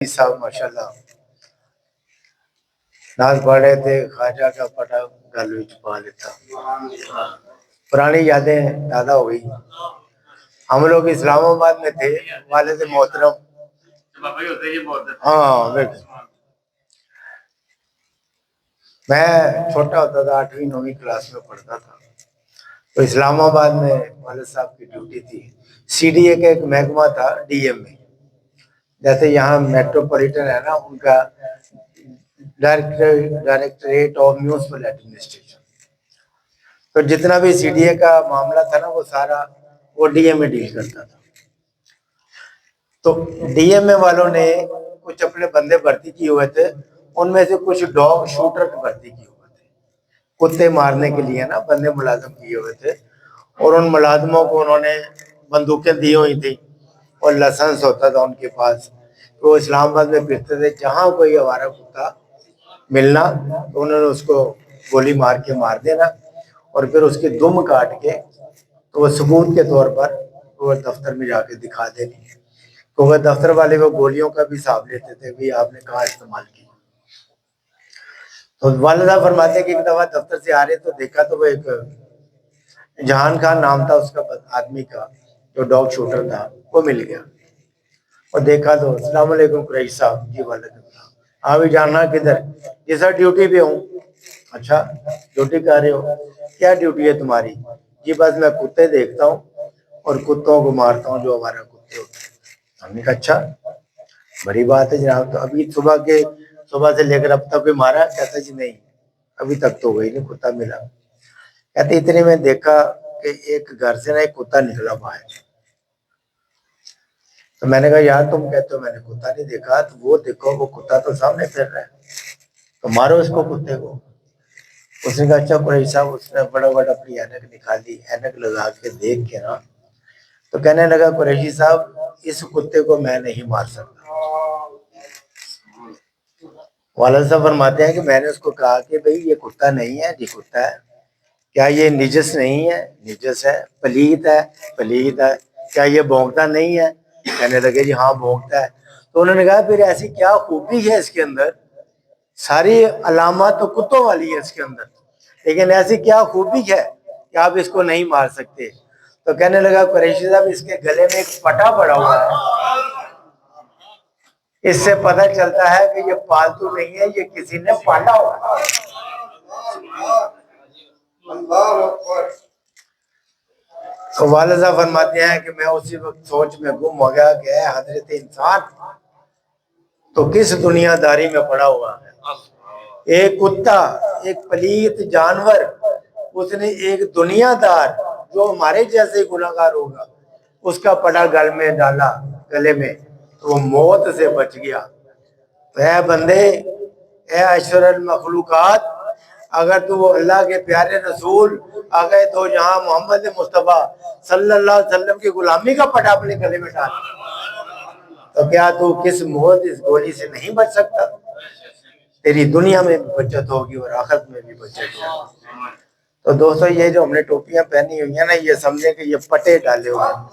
صاحب ماشاءاللہ ناز پڑھ رہے تھے، خواجہ کا پٹا گل وچ پا لیتا۔ پرانی یادیں تازہ ہو گئی۔ ہم لوگ اسلام آباد میں تھے، والد محترم میں چھوٹا ہوتا تھا، 8ویں 9ویں کلاس میں پڑھتا تھا، تو اسلام آباد میں والد صاحب کی ڈیوٹی تھی۔ سی ڈی اے کا ایک محکمہ تھا ڈی ایم میں، جیسے یہاں میٹروپولیٹن ہے نا، ان کا ڈائریکٹریٹ آف میونسپل ایڈمنسٹریشن۔ تو جتنا بھی سی ڈی اے کا معاملہ تھا نا، وہ سارا وہ ڈی ایم میں ڈیل کرتا تھا۔ تو ڈی ایم اے والوں نے کچھ اپنے بندے بھرتی کیے ہوئے تھے، ان میں سے کچھ ڈاگ شوٹر بھرتی کیے ہوئے تھے، کتے مارنے کے لیے نا بندے ملازم کیے ہوئے تھے، اور ان ملازموں کو انہوں نے بندوقیں دی ہوئی تھی اور لائسنس ہوتا تھا ان کے پاس۔ وہ اسلام آباد میں پھرتے تھے، جہاں کوئی آوارہ کتا ملنا تو انہوں نے اس کو گولی مار کے مار دینا، اور پھر اس کی دم کاٹ کے تو وہ ثبوت کے طور پر وہ دفتر میں جا کے دکھا دینی، تو وہ دفتر والے وہ گولیوں کا بھی حساب لیتے تھے کہ آپ نے کہاں استعمال کی۔ تو والدہ فرماتے ہیں کہ ایک دفعہ دفتر سے آ رہے تو دیکھا تو وہ ایک جہان خان نام تھا اس کا آدمی کا، جو ڈاگ شوٹر تھا، وہ مل گیا اور دیکھا تو السلام علیکم قریشی صاحب۔ جی وعلیکم السلام۔ ہاں بھی جاننا کدھر؟ جی سر ڈیوٹی پہ ہوں۔ اچھا ڈیوٹی کر رہے ہو؟ کیا ڈیوٹی ہے تمہاری؟ جی بس میں کتے دیکھتا ہوں اور کتوں کو مارتا ہوں جو ہمارا کتے ہوتے ہیں۔ ہم نے کہا اچھا بڑی بات ہے جناب، تو ابھی صبح سے لے کر اب تک کوئی مارا؟ کہتا جی نہیں ابھی تک تو وہی نہیں کتا ملا۔ کہتے اتنے میں دیکھا کہ ایک گھر سے نا ایک کتا نکلا باہر، تو میں نے کہا یار تم کہتے ہو میں نے کتا نہیں دیکھا، تو وہ دیکھو وہ کتا تو سامنے پھر رہا ہے، تو مارو اس کو کتے کو۔ اس نے کہا اچھا قریشی صاحب۔ اس نے بڑا بڑا اپنی اینک نکالی، اینک لگا کے دیکھ کے نا تو کہنے لگا قریشی صاحب اس کتے کو میں نہیں مار سکتا۔ والد صاحب فرماتے ہیں کہ میں نے اس کو کہا کہ بھئی یہ کتا نہیں ہے، یہ کتا ہے۔ کیا یہ نجس نہیں ہے؟ نجس ہے۔ پلید ہے؟ پلید ہے۔ کیا یہ بھونکتا نہیں ہے؟ کہنے لگے جی ہاں بھونکتا ہے۔ تو انہوں نے کہا پھر ایسی کیا خوبی ہے اس کے اندر؟ ساری علامات تو کتوں والی ہے اس کے اندر، لیکن ایسی کیا خوبی ہے کہ آپ اس کو نہیں مار سکتے؟ تو کہنے لگا قریشی صاحب اس کے گلے میں ایک پٹا پڑا ہوا ہے، اس سے پتہ چلتا ہے کہ یہ پالتو نہیں ہے، یہ کسی نے پالا ہوا ہے۔ تو والدہ فرماتے ہیں کہ میں اسی وقت سوچ میں گم ہو گیا کہ اے حضرت انسان تو کس دنیا داری میں پڑا ہوا ہے۔ ایک کتا، ایک پلیت جانور، اس نے ایک دنیا دار جو ہمارے جیسے گناہگار ہوگا اس کا پٹا گل میں ڈالا، گلے میں، تو وہ موت سے بچ گیا۔ تو اے بندے، اے اشرف المخلوقات، اگر تو اللہ کے پیارے رسول آگئے تو جہاں محمد مصطفیٰ صلی اللہ علیہ وسلم کی غلامی کا پٹا اپنے گلے میں ڈال، تو کیا تو کس موت اس گولی سے نہیں بچ سکتا؟ تیری دنیا میں بھی بچت ہوگی اور آخرت میں بھی بچت ہوگی۔ تو دوستو یہ جو ہم نے ٹوپیاں پہنی ہوئی ہیں نا، یہ سمجھیں کہ یہ پٹے ڈالے ہوئے ہیں۔